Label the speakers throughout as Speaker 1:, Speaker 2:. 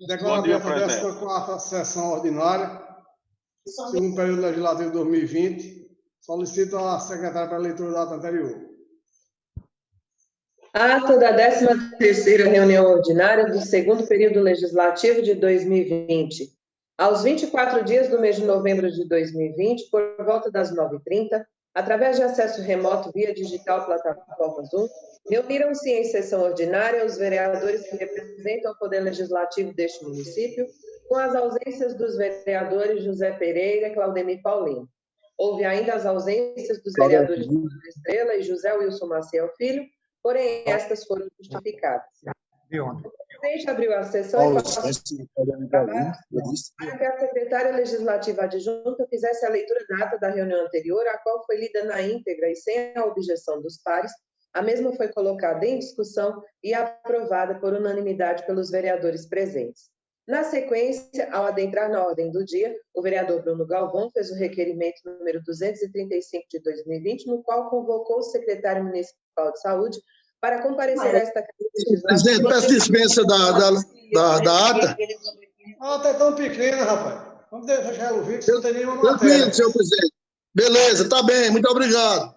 Speaker 1: Declaro aberta a 14ª sessão ordinária, segundo período legislativo 2020. Solicito à secretária para a leitura da ata anterior.
Speaker 2: Ato da 13ª reunião ordinária do segundo período legislativo de 2020. Aos 24 dias do mês de novembro de 2020, por volta das 9h30, através de acesso remoto via digital plataforma Zoom, reuniram-se em sessão ordinária os vereadores que representam o Poder Legislativo deste município, com as ausências dos vereadores José Pereira e Claudemir Paulino. Houve ainda as ausências dos vereadores José Estrela e José Wilson Maciel Filho, porém estas foram justificadas. O presidente abriu a sessão e passou para que a secretária legislativa adjunta fizesse a leitura da ata da reunião anterior, a qual foi lida na íntegra e sem a objeção dos pares. A mesma foi colocada em discussão e aprovada por unanimidade pelos vereadores presentes. Na sequência, ao adentrar na ordem do dia, o vereador Bruno Galvão fez o requerimento número 235 de 2020, no qual convocou o secretário municipal de saúde para comparecer a esta casa legislativa.
Speaker 3: Presidente, peço dispensa da ata.
Speaker 1: A ata é tão pequena, rapaz. Vamos deixar ela ouvir, que não tem nenhuma matéria.
Speaker 3: Tranquilo, senhor presidente. Beleza, tá bem, muito obrigado.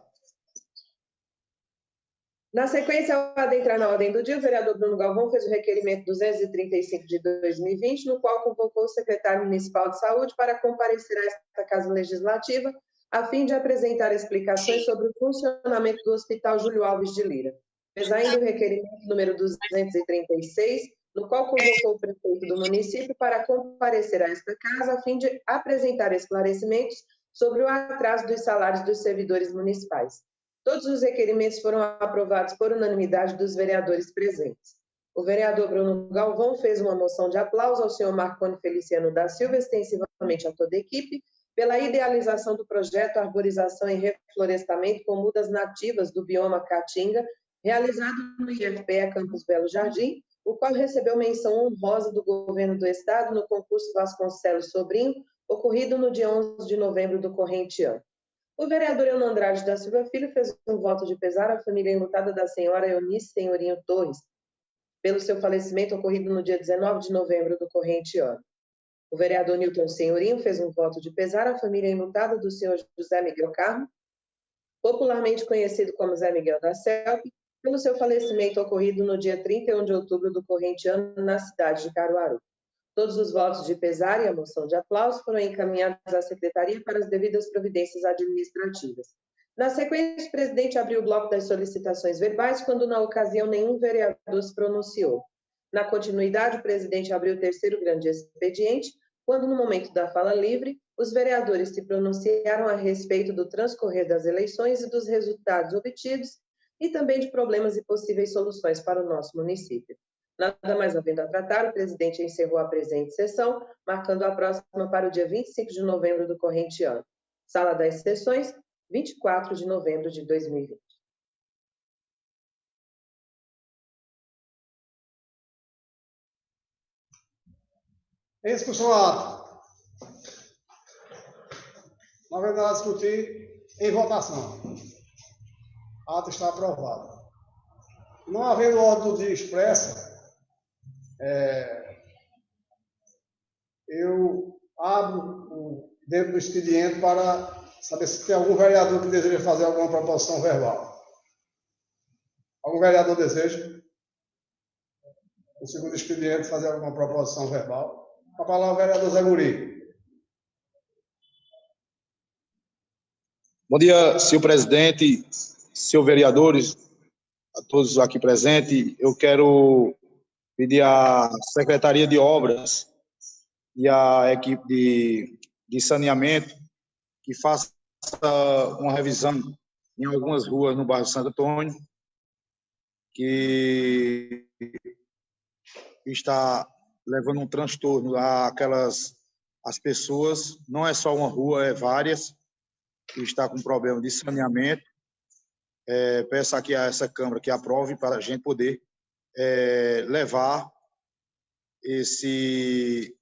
Speaker 2: Na sequência, ao adentrar na ordem do dia, o vereador Bruno Galvão fez o requerimento 235 de 2020, no qual convocou o secretário municipal de saúde para comparecer a esta casa legislativa, a fim de apresentar explicações sobre o funcionamento do Hospital Júlio Alves de Lira. Fez ainda o requerimento número 236, no qual convocou o prefeito do município para comparecer a esta casa, a fim de apresentar esclarecimentos sobre o atraso dos salários dos servidores municipais. Todos os requerimentos foram aprovados por unanimidade dos vereadores presentes. O vereador Bruno Galvão fez uma moção de aplauso ao senhor Marconi Feliciano da Silva, extensivamente a toda a equipe, pela idealização do projeto Arborização e Reflorestamento com mudas nativas do bioma Caatinga, realizado no IFPE Campos Belo Jardim, o qual recebeu menção honrosa do governo do estado no concurso Vasconcelos Sobrinho, ocorrido no dia 11 de novembro do corrente ano. O vereador Eunan Andrade da Silva Filho fez um voto de pesar à família enlutada da senhora Eunice Senhorinho Torres, pelo seu falecimento ocorrido no dia 19 de novembro do corrente ano. O vereador Nilton Senhorinho fez um voto de pesar à família enlutada do senhor José Miguel Carmo, popularmente conhecido como Zé Miguel da Celp, pelo seu falecimento ocorrido no dia 31 de outubro do corrente ano na cidade de Caruaru. Todos os votos de pesar e a moção de aplauso foram encaminhados à secretaria para as devidas providências administrativas. Na sequência, o presidente abriu o bloco das solicitações verbais, quando, na ocasião, nenhum vereador se pronunciou. Na continuidade, o presidente abriu o terceiro grande expediente, quando, no momento da fala livre, os vereadores se pronunciaram a respeito do transcorrer das eleições e dos resultados obtidos, e também de problemas e possíveis soluções para o nosso município. Nada mais havendo a tratar, o presidente encerrou a presente sessão, marcando a próxima para o dia 25 de novembro do corrente ano. Sala das sessões, 24 de novembro de 2020.
Speaker 1: Em discussão a ata. Não havendo nada a discutir, em votação. A ata está aprovada. Não havendo ordem do dia expressa, eu abro dentro do expediente para saber se tem algum vereador que deseja fazer alguma proposição verbal. Algum vereador deseja, no segundo expediente, fazer alguma proposição verbal? A palavra, o vereador Zé Guri.
Speaker 3: Bom dia, senhor presidente, senhor vereadores, a todos aqui presentes. Eu quero pedir à Secretaria de Obras e à equipe de saneamento que faça uma revisão em algumas ruas no bairro Santo Antônio, que está levando um transtorno às pessoas. Não é só uma rua, é várias, que está com problema de saneamento. Peço aqui a essa Câmara que aprove para a gente poder levar esse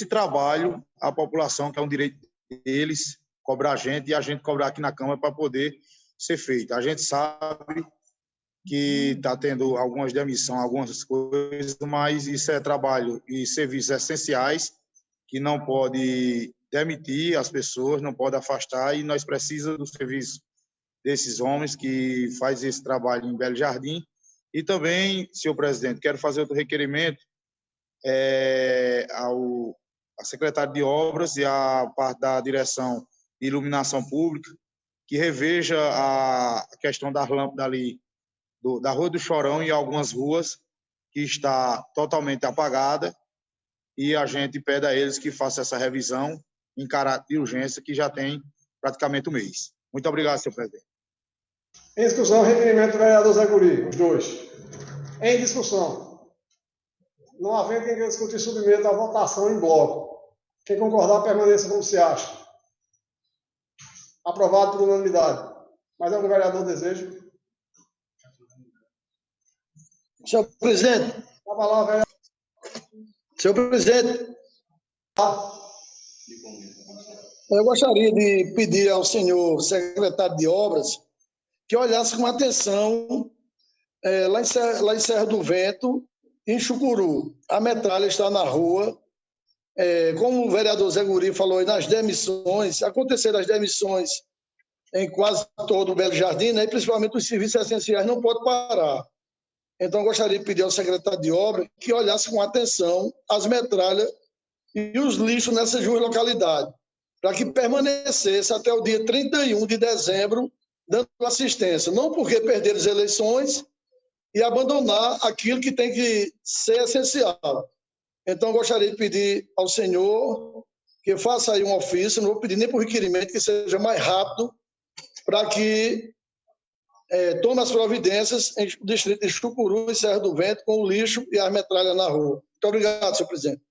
Speaker 3: trabalho à população, que é um direito deles, cobrar a gente e a gente cobrar aqui na Câmara para poder ser feito. A gente sabe que está tendo algumas demissões, algumas coisas, mas isso é trabalho e serviços essenciais que não pode demitir as pessoas, não pode afastar, e nós precisamos do serviço desses homens que fazem esse trabalho em Belo Jardim. E também, senhor presidente, quero fazer outro requerimento à secretária de Obras e à parte da direção de iluminação pública, que reveja a questão das lâmpadas ali da Rua do Chorão e algumas ruas que está totalmente apagada, e a gente pede a eles que façam essa revisão em caráter de urgência, que já tem praticamente um mês. Muito obrigado, senhor presidente.
Speaker 1: Em discussão, requerimento do vereador Zé Guri, os dois. Em discussão. Não havendo quem queira discutir, submeto à votação em bloco. Quem concordar, permaneça como se acha. Aprovado por unanimidade. Mais algum vereador deseja?
Speaker 4: Senhor presidente.
Speaker 1: Estava lá, vereador.
Speaker 4: Senhor presidente. Eu gostaria de pedir ao senhor secretário de Obras que olhasse com atenção lá em Serra do Vento, em Chucuru. A metralha está na rua. Como o vereador Zé Guri falou aí, nas demissões, aconteceram as demissões em quase todo o Belo Jardim, né, e principalmente os serviços essenciais não podem parar. Então, gostaria de pedir ao secretário de Obras que olhasse com atenção as metralhas e os lixos nessas duas localidades, para que permanecesse até o dia 31 de dezembro dando assistência, não porque perderam as eleições e abandonar aquilo que tem que ser essencial. Então, gostaria de pedir ao senhor que faça aí um ofício, não vou pedir nem por requerimento, que seja mais rápido, para que tome as providências em distrito de Chucuru e Serra do Vento com o lixo e as metralhas na rua. Muito obrigado, senhor presidente.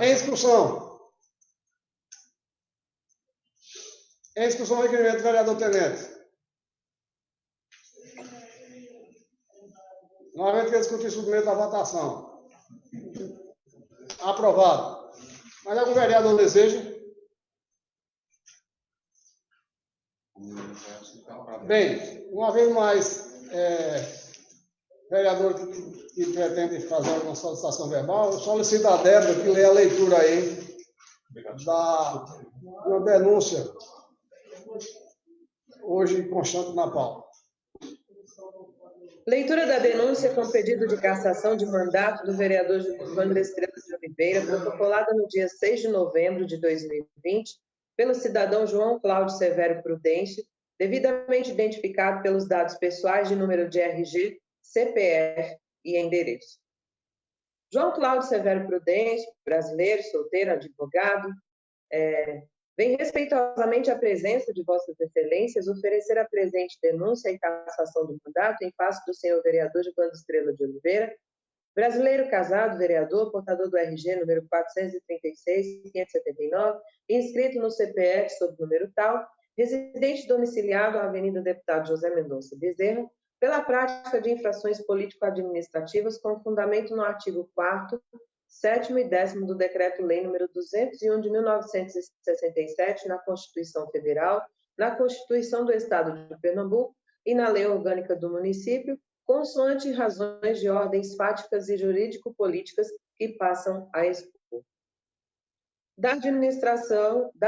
Speaker 1: Em discussão. Em discussão, o requerimento do vereador Tenente. Não havendo que discutir, submeto à votação. Aprovado. Mas algum vereador deseja? Bem, uma vez mais, vereador que pretende fazer alguma solicitação verbal, eu solicito a Débora que lê a leitura aí de uma denúncia hoje constante na pauta.
Speaker 2: Leitura da denúncia com pedido de cassação de mandato do vereador Juvandro Estrela de Oliveira, protocolada no dia 6 de novembro de 2020, pelo cidadão João Cláudio Severo Prudente, devidamente identificado pelos dados pessoais de número de RG, CPF e endereço. João Cláudio Severo Prudente, brasileiro, solteiro, advogado, vem respeitosamente à presença de Vossas Excelências oferecer a presente denúncia e cassação do mandato em face do senhor vereador Juvandro Estrela de Oliveira, brasileiro casado, vereador, portador do RG número 436-579, inscrito no CPF sob número tal, residente domiciliado à Avenida Deputado José Mendonça Bezerra, pela prática de infrações político-administrativas com fundamento no artigo 4º, 7º e 10º do Decreto-Lei nº 201 de 1967, na Constituição Federal, na Constituição do Estado de Pernambuco e na Lei Orgânica do Município, consoante razões de ordens fáticas e jurídico-políticas que passam a expor. Da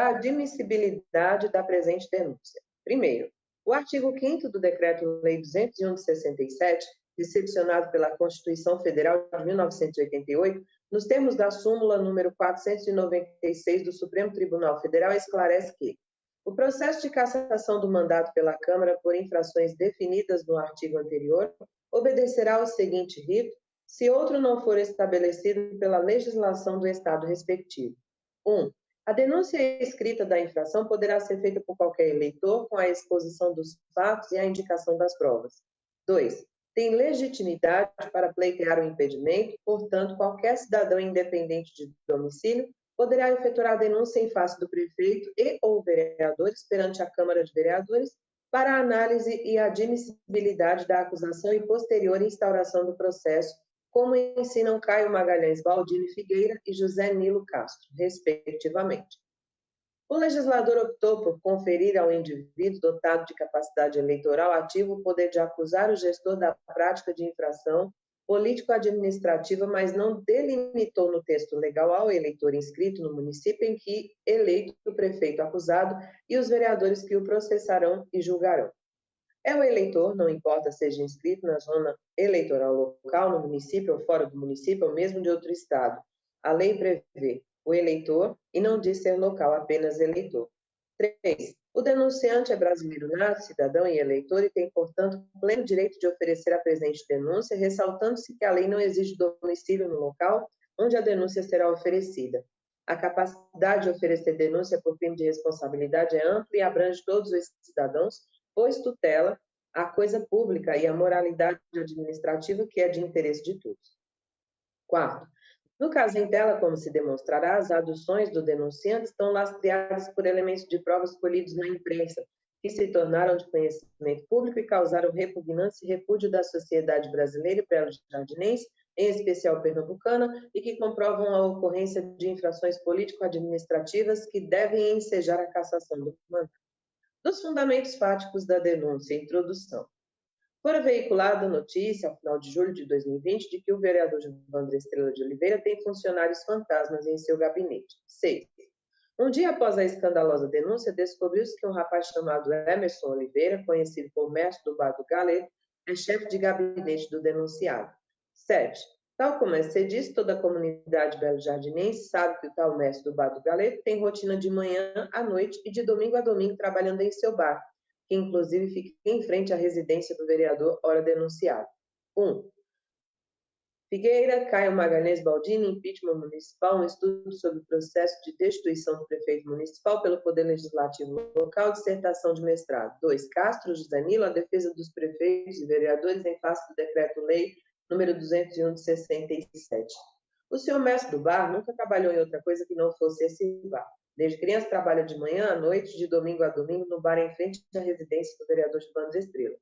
Speaker 2: admissibilidade da presente denúncia. Primeiro, o artigo 5º do Decreto-Lei 201 de 67, recepcionado pela Constituição Federal de 1988, nos termos da súmula número 496 do Supremo Tribunal Federal, esclarece que o processo de cassação do mandato pela Câmara por infrações definidas no artigo anterior obedecerá ao seguinte rito, se outro não for estabelecido pela legislação do Estado respectivo. 1. A denúncia escrita da infração poderá ser feita por qualquer eleitor com a exposição dos fatos e a indicação das provas. 2. Tem legitimidade para pleitear o impedimento, portanto, qualquer cidadão independente de domicílio poderá efetuar a denúncia em face do prefeito e ou vereadores perante a Câmara de Vereadores para a análise e admissibilidade da acusação e posterior instauração do processo, como ensinam Caio Magalhães Baldini Figueira e José Nilo Castro, respectivamente. O legislador optou por conferir ao indivíduo dotado de capacidade eleitoral ativa o poder de acusar o gestor da prática de infração político-administrativa, mas não delimitou no texto legal ao eleitor inscrito no município em que eleito o prefeito acusado e os vereadores que o processarão e julgarão. É o eleitor, não importa seja inscrito na zona eleitoral local, no município ou fora do município, ou mesmo de outro estado. A lei prevê o eleitor e não diz ser local, apenas eleitor. 3. O denunciante é brasileiro nato, cidadão e eleitor e tem, portanto, pleno direito de oferecer a presente denúncia, ressaltando-se que a lei não exige domicílio no local onde a denúncia será oferecida. A capacidade de oferecer denúncia por crime de responsabilidade é ampla e abrange todos os cidadãos, pois tutela a coisa pública e a moralidade administrativa que é de interesse de todos. 4. No caso em tela, como se demonstrará, as aduções do denunciante estão lastreadas por elementos de provas colhidos na imprensa, que se tornaram de conhecimento público e causaram repugnância e repúdio da sociedade brasileira e belo-jardinense, em especial pernambucana, e que comprovam a ocorrência de infrações político-administrativas que devem ensejar a cassação do mandato. Dos fundamentos fáticos da denúncia, introdução. Fora veiculada a notícia, ao final de julho de 2020, de que o vereador Gilvandro Estrela de Oliveira tem funcionários fantasmas em seu gabinete. 6. Um dia após a escandalosa denúncia, descobriu-se que um rapaz chamado Emerson Oliveira, conhecido como mestre do Bar do Galeto, é chefe de gabinete do denunciado. 7. Tal como se diz, toda a comunidade belo-jardinense sabe que o tal mestre do Bar do Galeto tem rotina de manhã à noite e de domingo a domingo trabalhando em seu bar, que inclusive fica em frente à residência do vereador, ora denunciado. 1. Figueira, Caio Magalhães Baldini, impeachment municipal, um estudo sobre o processo de destituição do prefeito municipal pelo Poder Legislativo Local, dissertação de mestrado. 2. Castro José Nilo, a defesa dos prefeitos e vereadores em face do decreto-lei número 201 de 67. O senhor mestre do bar nunca trabalhou em outra coisa que não fosse esse bar. Desde criança trabalha de manhã à noite, de domingo a domingo, no bar em frente à residência do vereador Gilvandro Estrela.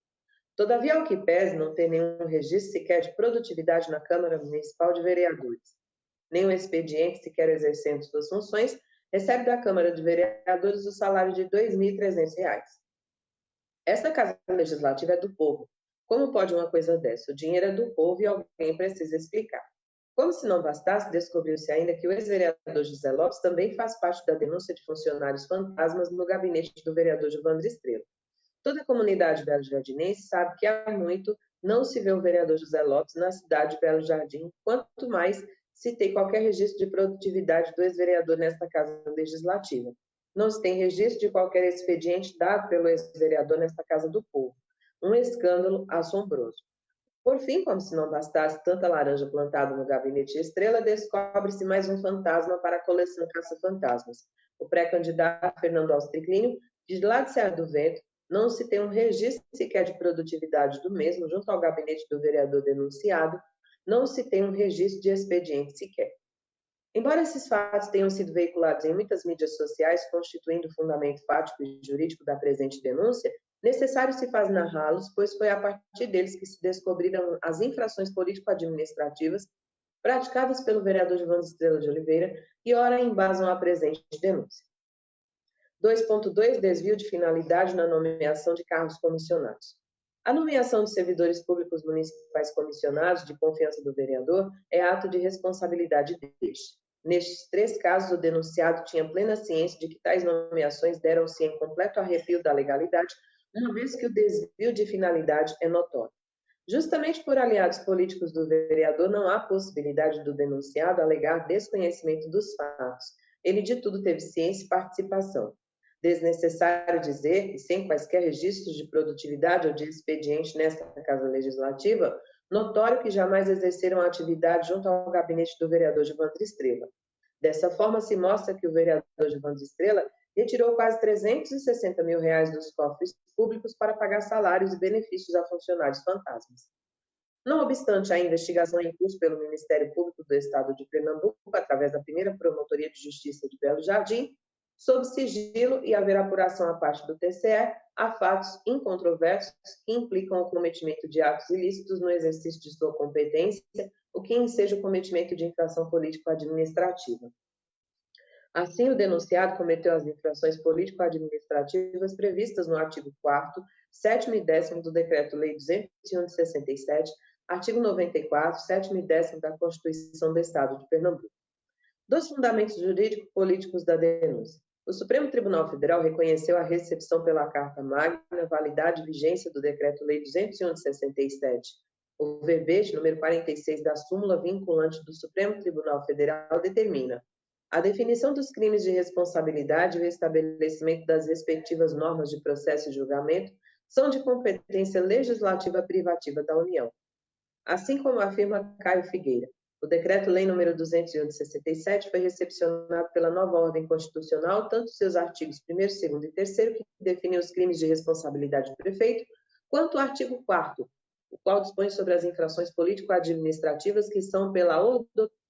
Speaker 2: Todavia, ao que pese, não tem nenhum registro sequer de produtividade na Câmara Municipal de Vereadores. Nenhum expediente sequer exercendo suas funções, recebe da Câmara de Vereadores o salário de R$ 2.300. Esta Casa Legislativa é do povo. Como pode uma coisa dessa? O dinheiro é do povo e alguém precisa explicar. Como se não bastasse, descobriu-se ainda que o ex-vereador José Lopes também faz parte da denúncia de funcionários fantasmas no gabinete do vereador Gilvandro Estrela. Toda a comunidade belo-jardinense sabe que há muito não se vê o vereador José Lopes na cidade de Belo Jardim, quanto mais se tem qualquer registro de produtividade do ex-vereador nesta Casa Legislativa. Não se tem registro de qualquer expediente dado pelo ex-vereador nesta Casa do Povo. Um escândalo assombroso. Por fim, como se não bastasse tanta laranja plantada no gabinete Estrela, descobre-se mais um fantasma para a coleção Caça-Fantasmas. O pré-candidato Fernando Austriclínio, de lá de Serra do Vento, não se tem um registro sequer de produtividade do mesmo junto ao gabinete do vereador denunciado, não se tem um registro de expediente sequer. Embora esses fatos tenham sido veiculados em muitas mídias sociais, constituindo o fundamento fático e jurídico da presente denúncia, necessário se faz narrá-los, pois foi a partir deles que se descobriram as infrações político-administrativas praticadas pelo vereador Gilvandro Estrela de Oliveira e ora embasam a presente denúncia. 2.2 Desvio de finalidade na nomeação de cargos comissionados. A nomeação de servidores públicos municipais comissionados de confiança do vereador é ato de responsabilidade deste. Nestes 3 casos, o denunciado tinha plena ciência de que tais nomeações deram-se em completo arrepio da legalidade, uma vez que o desvio de finalidade é notório. Justamente por aliados políticos do vereador, não há possibilidade do denunciado alegar desconhecimento dos fatos. Ele de tudo teve ciência e participação. Desnecessário dizer que, sem quaisquer registros de produtividade ou de expediente nesta Casa Legislativa, notório que jamais exerceram a atividade junto ao gabinete do vereador Gilvandro Estrela. Dessa forma, se mostra que o vereador Gilvandro Estrela retirou quase R$360 mil dos cofres públicos para pagar salários e benefícios a funcionários fantasmas. Não obstante a investigação em curso pelo Ministério Público do Estado de Pernambuco, através da primeira Promotoria de Justiça de Belo Jardim, sob sigilo e haver apuração à parte do TCE, há fatos incontroversos que implicam o cometimento de atos ilícitos no exercício de sua competência, o que enseja o cometimento de infração político-administrativa. Assim, o denunciado cometeu as infrações político-administrativas previstas no artigo 4º, 7º e 10º do Decreto-Lei 201 de 67, artigo 94, 7º e 10º da Constituição do Estado de Pernambuco. Dos fundamentos jurídico-políticos da denúncia. O Supremo Tribunal Federal reconheceu a recepção pela Carta Magna, validade e vigência do Decreto-Lei 201 de 67. O verbete número 46 da súmula vinculante do Supremo Tribunal Federal determina a definição dos crimes de responsabilidade e o estabelecimento das respectivas normas de processo e julgamento são de competência legislativa privativa da União. Assim como afirma Caio Figueira, o Decreto-Lei nº 201 de 67 foi recepcionado pela nova ordem constitucional, tanto seus artigos 1º, 2º e 3º, que definem os crimes de responsabilidade do prefeito, quanto o artigo 4º, o qual dispõe sobre as infrações político-administrativas que são, pela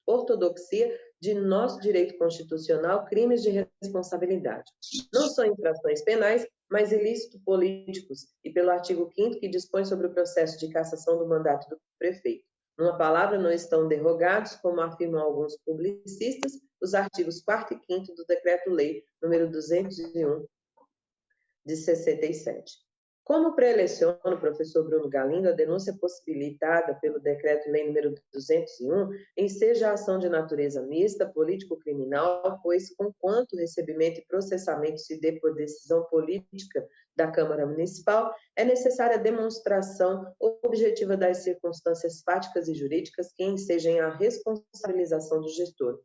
Speaker 2: ortodoxia de nosso direito constitucional, crimes de responsabilidade. Não são infrações penais, mas ilícitos políticos, e pelo artigo 5º, que dispõe sobre o processo de cassação do mandato do prefeito. Numa palavra, não estão derrogados, como afirmam alguns publicistas, os artigos 4º e 5º do Decreto-Lei nº 201 de 67. Como preleciona o professor Bruno Galindo, a denúncia possibilitada pelo Decreto-Lei nº 201 enseja a ação de natureza mista, político-criminal, pois, conquanto o recebimento e processamento se dê por decisão política da Câmara Municipal, é necessária a demonstração objetiva das circunstâncias fáticas e jurídicas que ensejem a responsabilização do gestor.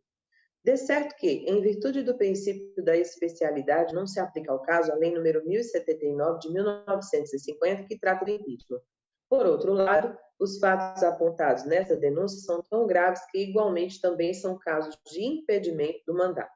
Speaker 2: De certo que, em virtude do princípio da especialidade, não se aplica ao caso a Lei nº 1079 de 1950, que trata do impeachment. Por outro lado, os fatos apontados nessa denúncia são tão graves que, igualmente, também são casos de impedimento do mandato.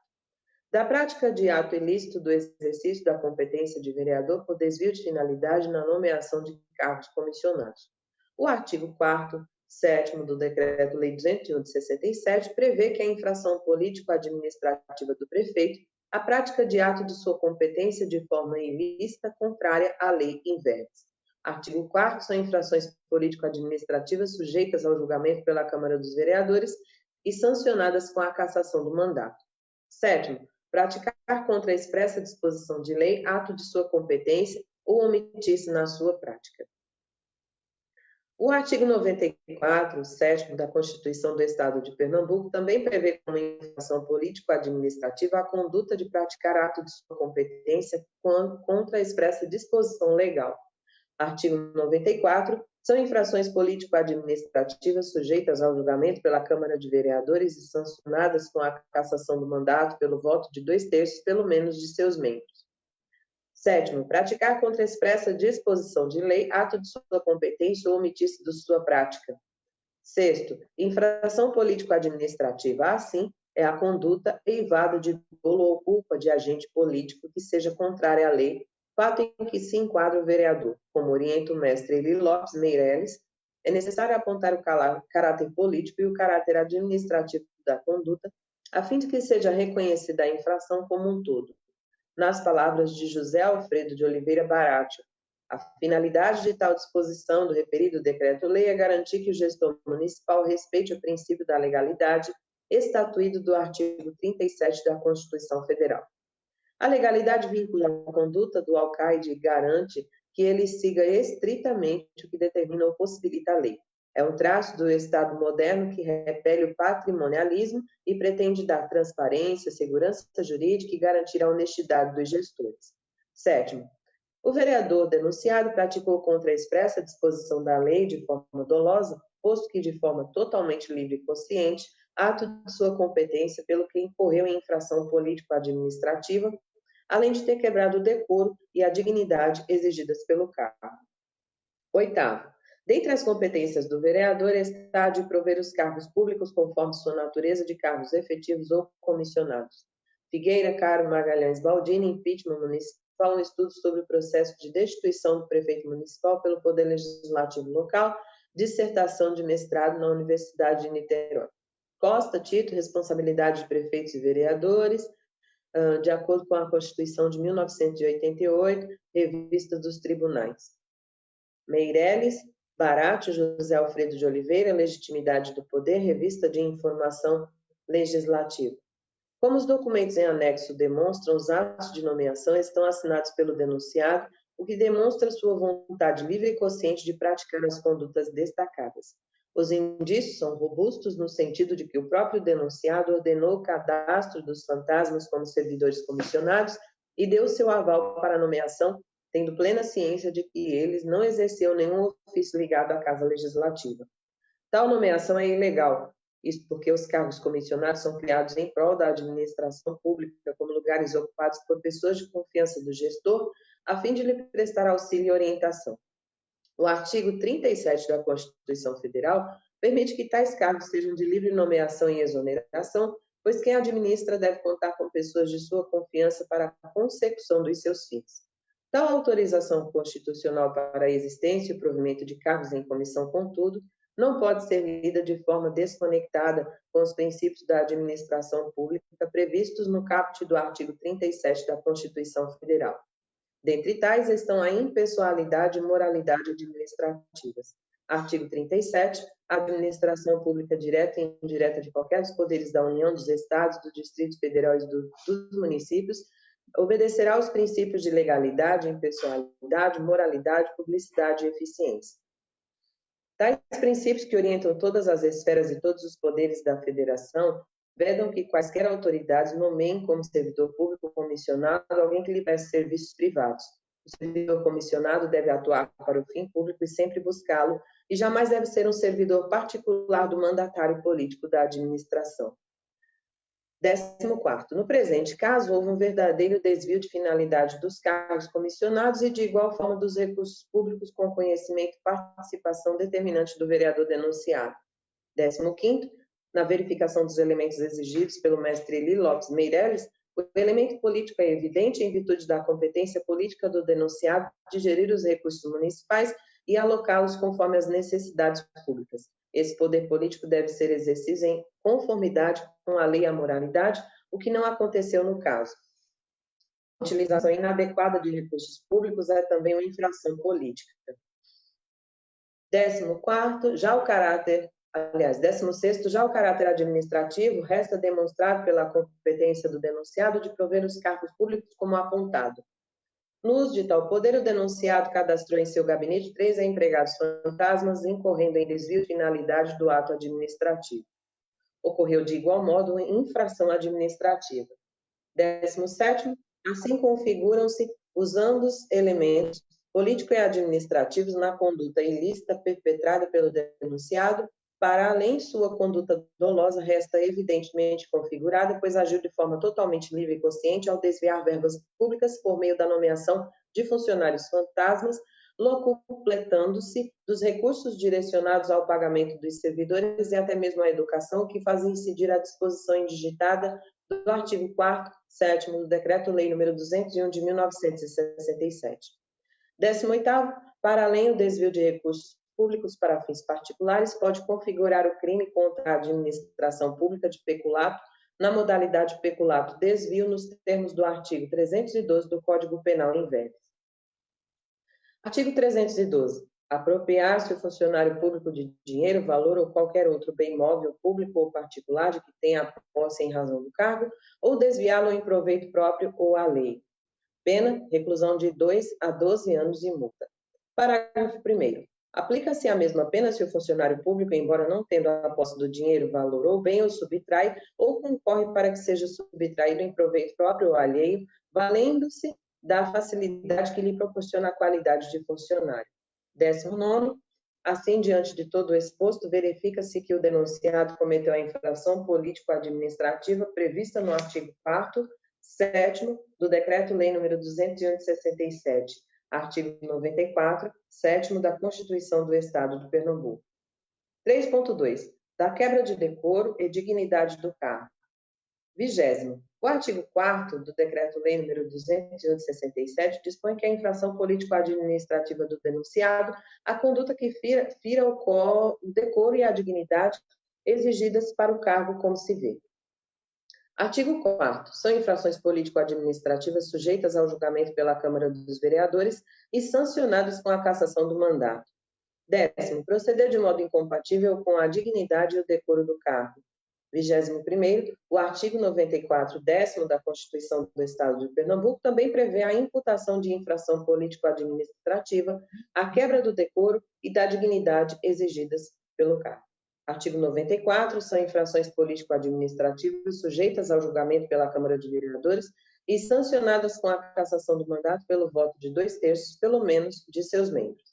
Speaker 2: Da prática de ato ilícito do exercício da competência de vereador por desvio de finalidade na nomeação de cargos comissionados. O artigo 4º, 7º do Decreto-Lei 201 de 67 prevê que a infração político-administrativa do prefeito, a prática de ato de sua competência de forma ilícita, contrária à lei in verbis. Artigo 4º, são infrações político-administrativas sujeitas ao julgamento pela Câmara dos Vereadores e sancionadas com a cassação do mandato. 7º, praticar contra a expressa disposição de lei ato de sua competência ou omitir-se na sua prática. O artigo 94, 7º da Constituição do Estado de Pernambuco também prevê como infração político-administrativa a conduta de praticar ato de sua competência contra a expressa disposição legal. Artigo 94, são infrações político-administrativas sujeitas ao julgamento pela Câmara de Vereadores e sancionadas com a cassação do mandato pelo voto de 2/3, pelo menos, de seus membros. 7º, praticar contra a expressa disposição de lei ato de sua competência ou omitir-se de sua prática. 6º, infração político-administrativa, assim, é a conduta eivada de dolo ou culpa de agente político que seja contrária à lei, fato em que se enquadra o vereador. Como orienta o mestre Eli Lopes Meireles, é necessário apontar o caráter político e o caráter administrativo da conduta, a fim de que seja reconhecida a infração como um todo. Nas palavras de José Alfredo de Oliveira Baratio, a finalidade de tal disposição do referido decreto-lei é garantir que o gestor municipal respeite o princípio da legalidade estatuído do artigo 37 da Constituição Federal. A legalidade vincula a conduta do alcaide e garante que ele siga estritamente o que determina ou possibilita a lei. É um traço do Estado moderno que repele o patrimonialismo e pretende dar transparência, segurança jurídica e garantir a honestidade dos gestores. 7º, o vereador denunciado praticou contra a expressa disposição da lei de forma dolosa, posto que de forma totalmente livre e consciente, ato de sua competência pelo que incorreu em infração político-administrativa, além de ter quebrado o decoro e a dignidade exigidas pelo cargo. 8º, dentre as competências do vereador está a de prover os cargos públicos conforme sua natureza de cargos efetivos ou comissionados. Figueira Caro Magalhães Baldini, impeachment municipal, um estudo sobre o processo de destituição do prefeito municipal pelo Poder Legislativo Local, dissertação de mestrado na Universidade de Niterói. Costa, Tito, responsabilidade de prefeitos e vereadores, de acordo com a Constituição de 1988, revista dos tribunais. Meireles, Baratio, José Alfredo de Oliveira, Legitimidade do Poder, revista de informação legislativa. Como os documentos em anexo demonstram, os atos de nomeação estão assinados pelo denunciado, o que demonstra sua vontade livre e consciente de praticar as condutas destacadas. Os indícios são robustos no sentido de que o próprio denunciado ordenou o cadastro dos fantasmas como servidores comissionados e deu seu aval para a nomeação, tendo plena ciência de que eles não exerciam nenhum ofício ligado à Casa Legislativa. Tal nomeação é ilegal, isso porque os cargos comissionados são criados em prol da administração pública como lugares ocupados por pessoas de confiança do gestor, a fim de lhe prestar auxílio e orientação. O artigo 37 da Constituição Federal permite que tais cargos sejam de livre nomeação e exoneração, pois quem administra deve contar com pessoas de sua confiança para a consecução dos seus fins. Tal autorização constitucional para a existência e o provimento de cargos em comissão, contudo, não pode ser lida de forma desconectada com os princípios da administração pública previstos no caput do artigo 37 da Constituição Federal. Dentre tais estão a impessoalidade e moralidade administrativas. Artigo 37. A administração pública direta e indireta de qualquer dos poderes da União, dos Estados, do Distrito Federal e dos municípios obedecerá aos princípios de legalidade, impessoalidade, moralidade, publicidade e eficiência. Tais princípios, que orientam todas as esferas e todos os poderes da Federação, vedam que quaisquer autoridades nomeiem como servidor público comissionado alguém que lhe preste serviços privados. O servidor comissionado deve atuar para o fim público e sempre buscá-lo, e jamais deve ser um servidor particular do mandatário político da administração. 14º. No presente caso, houve um verdadeiro desvio de finalidade dos cargos comissionados e, de igual forma, dos recursos públicos com conhecimento e participação determinante do vereador denunciado. 15º. Na verificação dos elementos exigidos pelo mestre Eli Lopes Meireles, o elemento político é evidente em virtude da competência política do denunciado de gerir os recursos municipais e alocá-los conforme as necessidades públicas. Esse poder político deve ser exercido em conformidade com a lei e a moralidade, o que não aconteceu no caso. A utilização inadequada de recursos públicos é também uma infração política. 16º, já o caráter administrativo resta demonstrado pela competência do denunciado de prover os cargos públicos como apontado. No uso de tal poder, o denunciado cadastrou em seu gabinete 3 empregados fantasmas, incorrendo em desvio de finalidade do ato administrativo. Ocorreu, de igual modo, infração administrativa. 17º, assim configuram-se os ambos elementos político e administrativos na conduta ilícita perpetrada pelo denunciado, para além sua conduta dolosa resta evidentemente configurada, pois agiu de forma totalmente livre e consciente ao desviar verbas públicas por meio da nomeação de funcionários fantasmas, locupletando-se dos recursos direcionados ao pagamento dos servidores e até mesmo à educação, que fazem incidir a disposição indigitada do artigo 4º, 7º do Decreto-Lei nº 201 de 1967. 18º, para além o desvio de recursos públicos para fins particulares pode configurar o crime contra a administração pública de peculato, na modalidade peculato desvio, nos termos do artigo 312 do Código Penal em verbis. Artigo 312. Apropriar-se o funcionário público de dinheiro, valor ou qualquer outro bem móvel, público ou particular, de que tenha a posse em razão do cargo, ou desviá-lo em proveito próprio ou alheio. Pena, reclusão de 2 a 12 anos e multa. Parágrafo 1º. Aplica-se a mesma pena se o funcionário público, embora não tendo a posse do dinheiro, valor ou bem, o subtrai ou concorre para que seja subtraído em proveito próprio ou alheio, valendo-se da facilidade que lhe proporciona a qualidade de funcionário. 19º. Assim, diante de todo o exposto, verifica-se que o denunciado cometeu a infração político-administrativa prevista no artigo 4º, 7º do Decreto-Lei nº 201 de 67, artigo 94, 7º da Constituição do Estado de Pernambuco. 3.2. Da quebra de decoro e dignidade do cargo. 20º. O artigo 4º do Decreto-Lei nº 201 de 67 dispõe que a infração político-administrativa do denunciado, a conduta que fira o decoro e a dignidade exigidas para o cargo como se vê. Artigo 4º. São infrações político-administrativas sujeitas ao julgamento pela Câmara dos Vereadores e sancionadas com a cassação do mandato. 10º. Proceder de modo incompatível com a dignidade e o decoro do cargo. 21º, o artigo 94, 10º da Constituição do Estado de Pernambuco também prevê a imputação de infração político-administrativa, a quebra do decoro e da dignidade exigidas pelo cargo. Artigo 94, são infrações político-administrativas sujeitas ao julgamento pela Câmara de Vereadores e sancionadas com a cassação do mandato pelo voto de 2/3, pelo menos, de seus membros.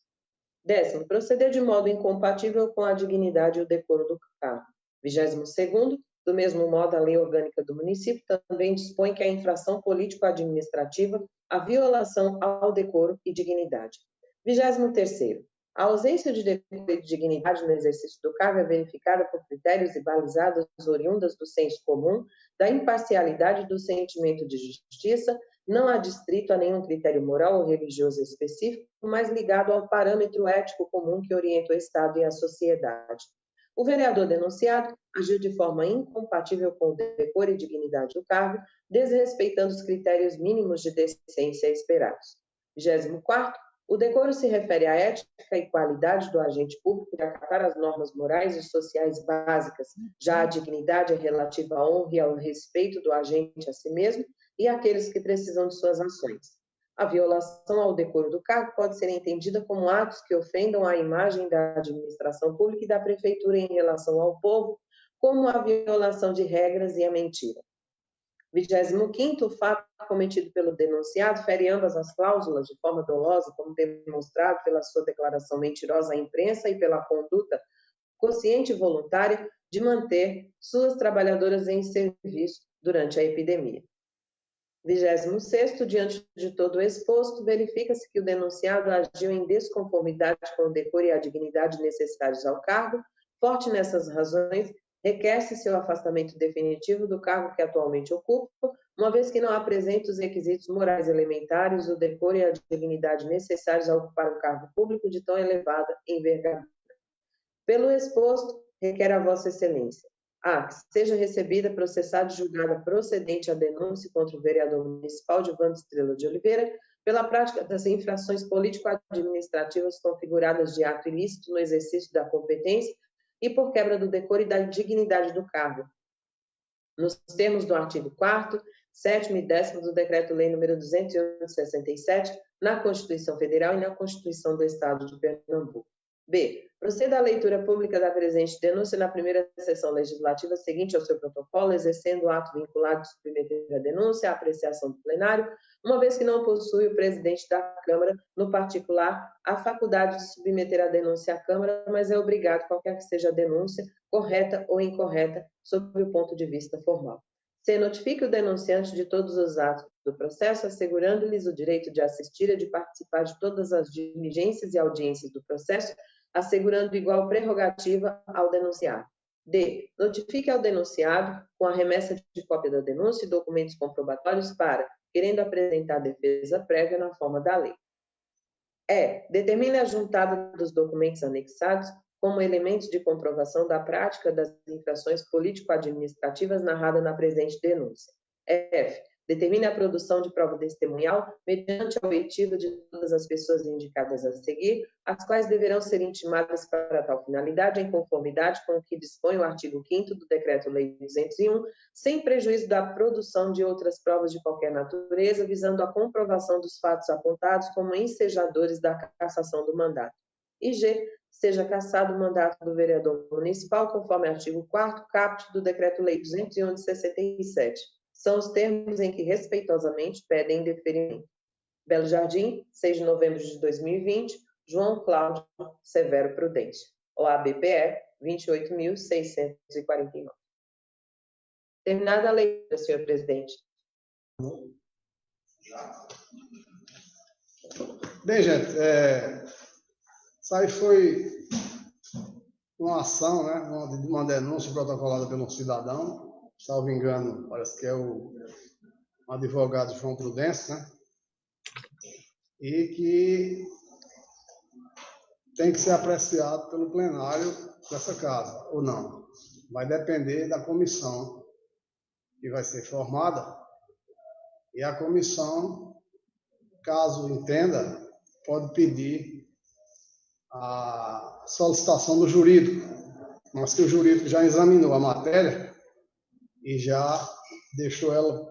Speaker 2: 10º, proceder de modo incompatível com a dignidade e o decoro do cargo. 22º, do mesmo modo, a Lei Orgânica do Município também dispõe que a infração político-administrativa, a violação ao decoro e dignidade. 23º, a ausência de decoro e dignidade no exercício do cargo é verificada por critérios e balizadas oriundas do senso comum, da imparcialidade e do sentimento de justiça, não adstrito a nenhum critério moral ou religioso específico, mas ligado ao parâmetro ético comum que orienta o Estado e a sociedade. O vereador denunciado agiu de forma incompatível com o decoro e dignidade do cargo, desrespeitando os critérios mínimos de decência esperados. 24º, o decoro se refere à ética e qualidade do agente público de acatar as normas morais e sociais básicas. Já a dignidade é relativa à honra e ao respeito do agente a si mesmo e àqueles que precisam de suas ações. A violação ao decoro do cargo pode ser entendida como atos que ofendam a imagem da administração pública e da prefeitura em relação ao povo, como a violação de regras e a mentira. 25º, o fato cometido pelo denunciado fere ambas as cláusulas de forma dolosa, como demonstrado pela sua declaração mentirosa à imprensa e pela conduta consciente e voluntária de manter suas trabalhadoras em serviço durante a epidemia. 26º, diante de todo o exposto, verifica-se que o denunciado agiu em desconformidade com o decoro e a dignidade necessários ao cargo. Forte nessas razões, requer-se seu afastamento definitivo do cargo que atualmente ocupa, uma vez que não apresenta os requisitos morais elementares, o decoro e a dignidade necessários a ocupar um cargo público de tão elevada envergadura. Pelo exposto, requer a Vossa Excelência: a. Que seja recebida, processada e julgada procedente a denúncia contra o vereador municipal Gilvando Estrela de Oliveira pela prática das infrações político-administrativas configuradas de ato ilícito no exercício da competência e por quebra do decoro e da dignidade do cargo, nos termos do artigo 4º, 7º e 10º do Decreto-Lei nº 211 de 67, na Constituição Federal e na Constituição do Estado de Pernambuco. B. Proceda à leitura pública da presente denúncia na primeira sessão legislativa seguinte ao seu protocolo, exercendo o ato vinculado de submeter a denúncia à apreciação do plenário, uma vez que não possui o presidente da Câmara, no particular, a faculdade de submeter a denúncia à Câmara, mas é obrigado, qualquer que seja a denúncia, correta ou incorreta, sob o ponto de vista formal. C. Notifique o denunciante de todos os atos do processo, assegurando-lhes o direito de assistir e de participar de todas as diligências e audiências do processo, assegurando igual prerrogativa ao denunciado. D. Notifique ao denunciado, com a remessa de cópia da denúncia e documentos comprobatórios para, querendo apresentar defesa prévia na forma da lei. E. Determine a juntada dos documentos anexados como elementos de comprovação da prática das infrações político-administrativas narrada na presente denúncia. F. Determine a produção de prova testemunhal mediante a oitiva de todas as pessoas indicadas a seguir, as quais deverão ser intimadas para tal finalidade em conformidade com o que dispõe o artigo 5º do Decreto-Lei 201, sem prejuízo da produção de outras provas de qualquer natureza, visando a comprovação dos fatos apontados como ensejadores da cassação do mandato. E G. Seja cassado o mandato do vereador municipal, conforme artigo 4º caput do Decreto-Lei 211 de 67. São os termos em que, respeitosamente, pedem deferimento. Belo Jardim, 6 de novembro de 2020, João Cláudio Severo Prudente. OABPE, 28.649. Terminada a leitura, senhor presidente.
Speaker 1: Bem, gente, isso aí foi uma ação, né, uma denúncia protocolada pelo cidadão. Salvo engano, parece que é o advogado João Prudêncio, né? E que tem que ser apreciado pelo plenário dessa casa, ou não. Vai depender da comissão que vai ser formada, e a comissão, caso entenda, pode pedir a solicitação do jurídico, mas que o jurídico já examinou a matéria e já deixou ela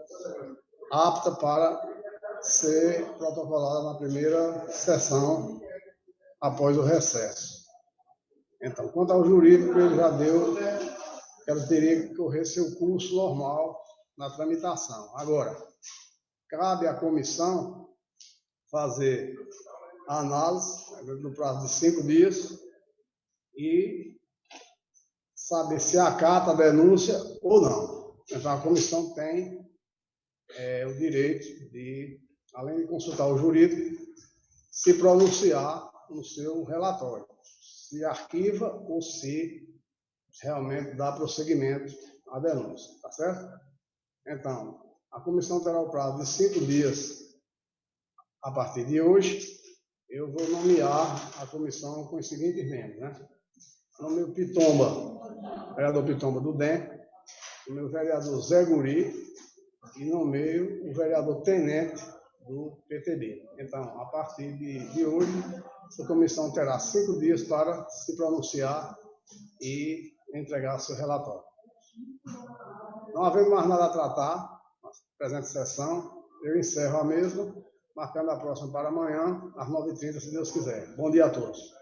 Speaker 1: apta para ser protocolada na primeira sessão após o recesso. Então, quanto ao jurídico, ele já deu que ela teria que correr seu curso normal na tramitação. Agora, cabe à comissão fazer a análise no prazo de 5 dias e saber se acata a denúncia ou não. Então, a comissão tem o direito de, além de consultar o jurídico, se pronunciar no seu relatório, se arquiva ou se realmente dá prosseguimento à denúncia, tá certo? Então, a comissão terá o prazo de 5 dias a partir de hoje. Eu vou nomear a comissão com os seguintes membros, né? Nomeio Pitomba, vereador Pitomba do DEM, nomeio o vereador Zé Guri e nomeio o vereador Tenente do PTB. Então, a partir de hoje, essa comissão terá 5 dias para se pronunciar e entregar seu relatório. Não havendo mais nada a tratar, na presente sessão, eu encerro a mesma, marcando a próxima para amanhã, às 9h30, se Deus quiser. Bom dia a todos.